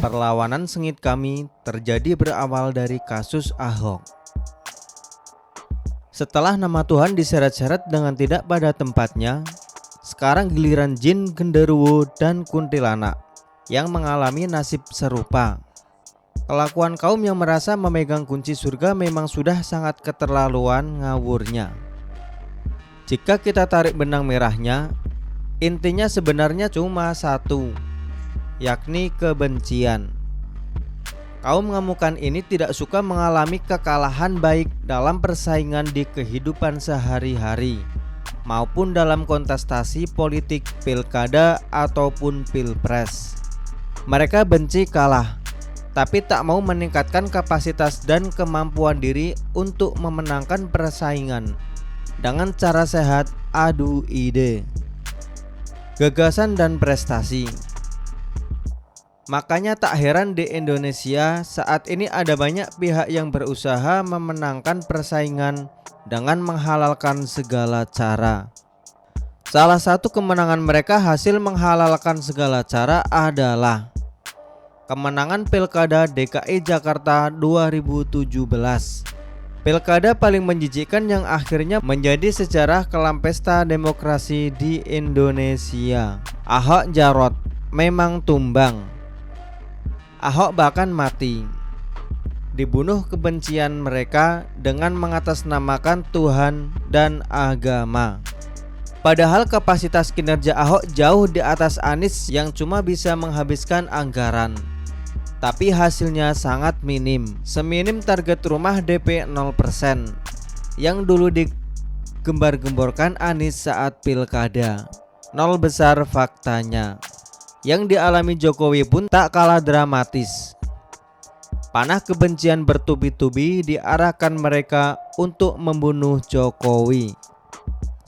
Perlawanan sengit kami terjadi berawal dari kasus Ahok. Setelah nama Tuhan diseret-seret dengan tidak pada tempatnya, sekarang giliran jin, genderuwo, dan kuntilanak yang mengalami nasib serupa. Kelakuan kaum yang merasa memegang kunci surga memang sudah sangat keterlaluan ngawurnya. Jika kita tarik benang merahnya, intinya sebenarnya cuma satu, yakni kebencian. Kaum ngamukan ini tidak suka mengalami kekalahan baik dalam persaingan di kehidupan sehari-hari maupun dalam kontestasi politik pilkada ataupun pilpres. Mereka benci kalah, tapi tak mau meningkatkan kapasitas dan kemampuan diri untuk memenangkan persaingan dengan cara sehat, adu ide, gagasan dan prestasi. Makanya tak heran di Indonesia saat ini ada banyak pihak yang berusaha memenangkan persaingan dengan menghalalkan segala cara. Salah satu kemenangan mereka hasil menghalalkan segala cara adalah kemenangan Pilkada DKI Jakarta 2017. Pilkada paling menjijikkan yang akhirnya menjadi sejarah kelam pesta demokrasi di Indonesia. Ahok Jarot memang tumbang. Ahok bahkan mati, dibunuh kebencian mereka dengan mengatasnamakan Tuhan dan agama. Padahal kapasitas kinerja Ahok jauh di atas Anies yang cuma bisa menghabiskan anggaran, tapi hasilnya sangat minim, seminim target rumah DP 0% yang dulu digembar-gemborkan Anies saat pilkada. Nol besar faktanya. Yang dialami Jokowi pun tak kalah dramatis. Panah kebencian bertubi-tubi diarahkan mereka untuk membunuh Jokowi.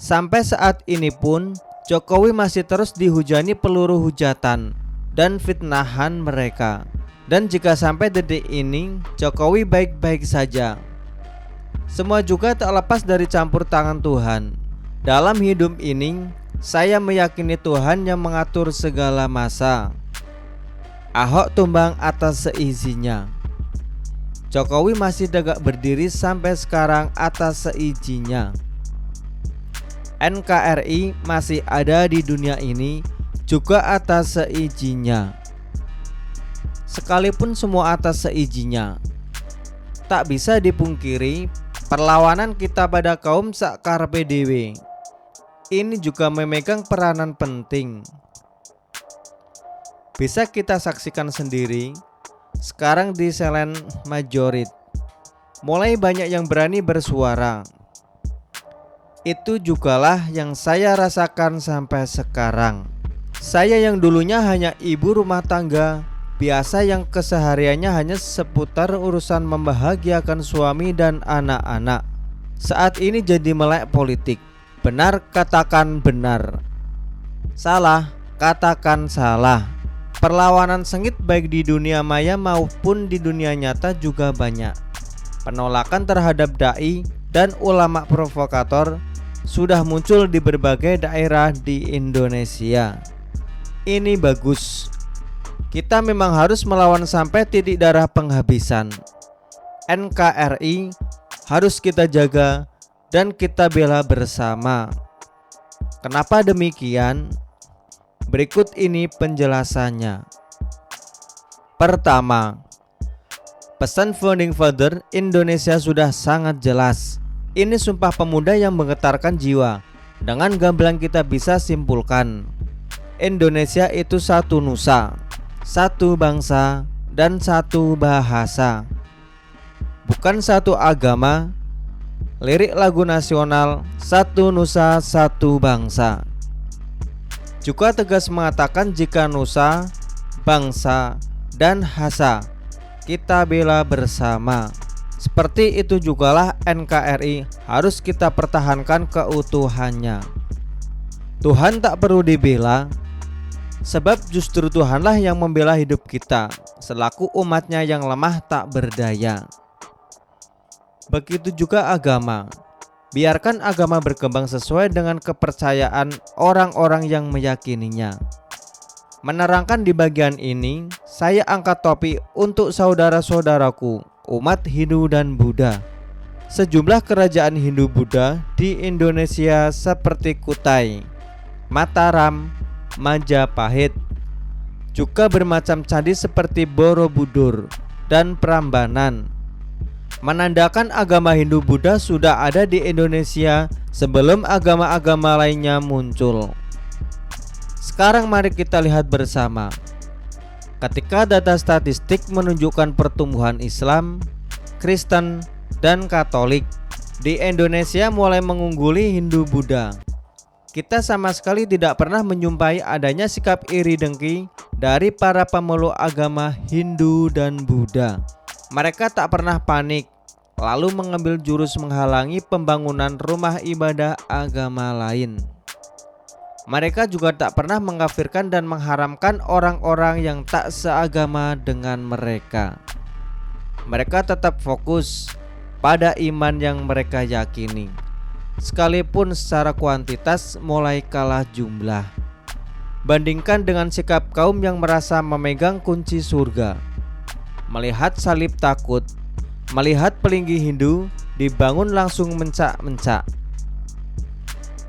Sampai saat ini pun Jokowi masih terus dihujani peluru hujatan dan fitnahan mereka. Dan jika sampai detik ini Jokowi baik-baik saja, semua juga tak lepas dari campur tangan Tuhan. Dalam hidup ini saya meyakini Tuhan yang mengatur segala masa. Ahok tumbang atas seizinya. Jokowi masih tegak berdiri sampai sekarang atas seizinya. NKRI masih ada di dunia ini juga atas seizinya. Sekalipun semua atas seizinya, tak bisa dipungkiri perlawanan kita pada kaum sak karepe dhewe ini juga memegang peranan penting. Bisa kita saksikan sendiri sekarang di silent majority, mulai banyak yang berani bersuara. Itu jugalah yang saya rasakan sampai sekarang. Saya yang dulunya hanya ibu rumah tangga biasa yang kesehariannya hanya seputar urusan membahagiakan suami dan anak-anak, saat ini jadi melek politik. Benar katakan benar, salah katakan salah. Perlawanan sengit baik di dunia maya maupun di dunia nyata juga banyak. Penolakan terhadap dai dan ulama provokator sudah muncul di berbagai daerah di Indonesia. Ini bagus. Kita memang harus melawan sampai titik darah penghabisan. NKRI harus kita jaga dan kita bela bersama. Kenapa demikian? Berikut ini penjelasannya. Pertama, pesan Founding Father Indonesia sudah sangat jelas. Ini sumpah pemuda yang menggetarkan jiwa. Dengan gamblang kita bisa simpulkan, Indonesia itu satu nusa, satu bangsa, dan satu bahasa. Bukan satu agama. Lirik lagu nasional Satu Nusa Satu Bangsa juga tegas mengatakan jika nusa, bangsa, dan hasa kita bela bersama. Seperti itu jugalah NKRI harus kita pertahankan keutuhannya. Tuhan tak perlu dibela, sebab justru Tuhanlah yang membela hidup kita selaku umatnya yang lemah tak berdaya. Begitu juga agama. Biarkan agama berkembang sesuai dengan kepercayaan orang-orang yang meyakininya. Menerangkan di bagian ini, saya angkat topik untuk saudara-saudaraku umat Hindu dan Buddha. Sejumlah kerajaan Hindu Buddha di Indonesia seperti Kutai, Mataram, Majapahit, juga bermacam candi seperti Borobudur dan Prambanan, menandakan agama Hindu Buddha sudah ada di Indonesia sebelum agama-agama lainnya muncul. Sekarang mari kita lihat bersama. Ketika data statistik menunjukkan pertumbuhan Islam, Kristen, dan Katolik di Indonesia mulai mengungguli Hindu Buddha, kita sama sekali tidak pernah menjumpai adanya sikap iri dengki dari para pemeluk agama Hindu dan Buddha. Mereka tak pernah panik lalu mengambil jurus menghalangi pembangunan rumah ibadah agama lain. Mereka juga tak pernah mengkafirkan dan mengharamkan orang-orang yang tak seagama dengan mereka. Mereka tetap fokus pada iman yang mereka yakini, sekalipun secara kuantitas mulai kalah jumlah. Bandingkan dengan sikap kaum yang merasa memegang kunci surga, melihat salib takut, melihat pelinggi Hindu dibangun langsung mencak-mencak,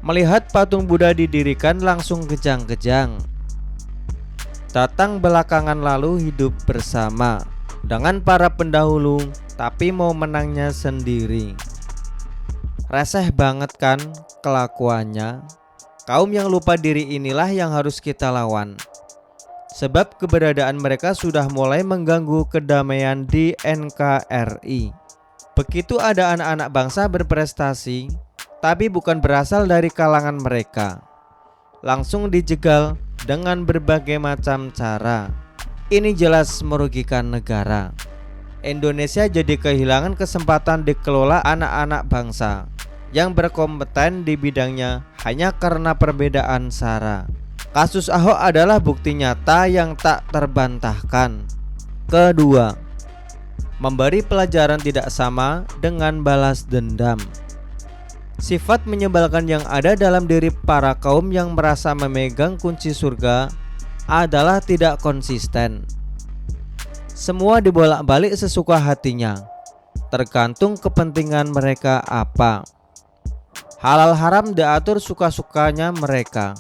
melihat patung Buddha didirikan langsung kejang-kejang. Datang belakangan lalu hidup bersama dengan para pendahulu, tapi mau menangnya sendiri. Reseh banget kan kelakuannya. Kaum yang lupa diri inilah yang harus kita lawan, sebab keberadaan mereka sudah mulai mengganggu kedamaian di NKRI. Begitu ada anak-anak bangsa berprestasi, tapi bukan berasal dari kalangan mereka, langsung dijegal dengan berbagai macam cara. Ini jelas merugikan negara. Indonesia jadi kehilangan kesempatan dikelola anak-anak bangsa yang berkompeten di bidangnya hanya karena perbedaan sara. Kasus Ahok adalah bukti nyata yang tak terbantahkan. Kedua, memberi pelajaran tidak sama dengan balas dendam. Sifat menyebalkan yang ada dalam diri para kaum yang merasa memegang kunci surga adalah tidak konsisten. Semua dibolak-balik sesuka hatinya, tergantung kepentingan mereka apa. Halal haram diatur suka-sukanya mereka,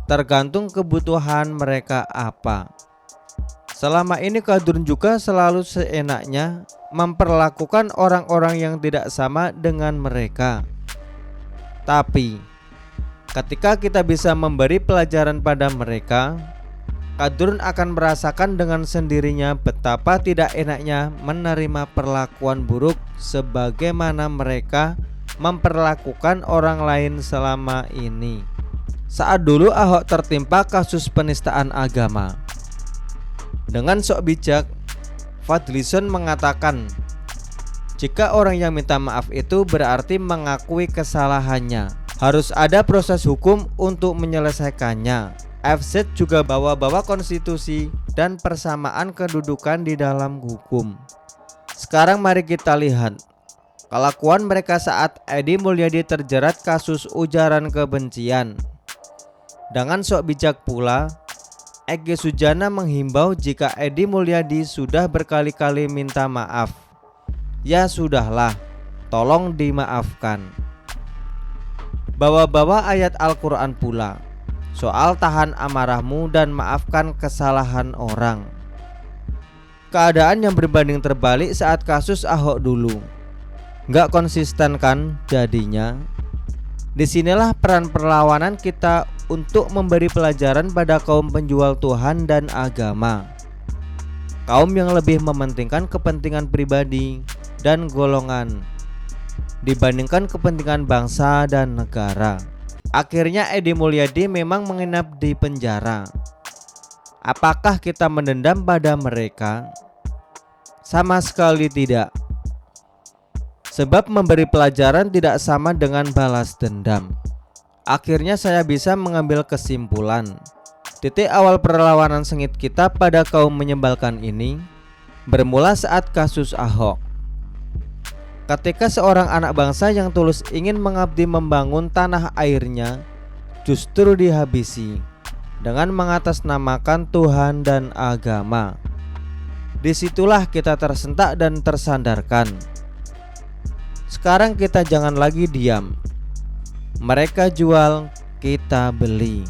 tergantung kebutuhan mereka apa. Selama ini kadrun juga selalu seenaknya memperlakukan orang-orang yang tidak sama dengan mereka. Tapi ketika kita bisa memberi pelajaran pada mereka, kadrun akan merasakan dengan sendirinya betapa tidak enaknya menerima perlakuan buruk sebagaimana mereka memperlakukan orang lain selama ini. Saat dulu Ahok tertimpa kasus penistaan agama, dengan sok bijak Fadlizon mengatakan, jika orang yang minta maaf itu berarti mengakui kesalahannya, harus ada proses hukum untuk menyelesaikannya. FZ juga bawa-bawa konstitusi dan persamaan kedudukan di dalam hukum. Sekarang mari kita lihat kelakuan mereka saat Edi Mulyadi terjerat kasus ujaran kebencian. Dengan sok bijak pula, Egy Sujana menghimbau jika Edi Mulyadi sudah berkali-kali minta maaf, ya sudahlah, tolong dimaafkan. Bawa-bawa ayat Al-Quran pula soal tahan amarahmu dan maafkan kesalahan orang. Keadaan yang berbanding terbalik saat kasus Ahok dulu. Nggak konsisten kan jadinya. Disinilah peran perlawanan kita untuk memberi pelajaran pada kaum penjual Tuhan dan agama, kaum yang lebih mementingkan kepentingan pribadi dan golongan dibandingkan kepentingan bangsa dan negara. Akhirnya Edi Mulyadi memang menginap di penjara. Apakah kita mendendam pada mereka? Sama sekali tidak. Sebab memberi pelajaran tidak sama dengan balas dendam. Akhirnya saya bisa mengambil kesimpulan, titik awal perlawanan sengit kita pada kaum menyebalkan ini bermula saat kasus Ahok. ketika seorang anak bangsa yang tulus ingin mengabdi membangun tanah airnya justru dihabisi dengan mengatasnamakan Tuhan dan agama. Disitulah kita tersentak dan tersandarkan. Sekarang kita jangan lagi diam. Mereka jual, kita beli.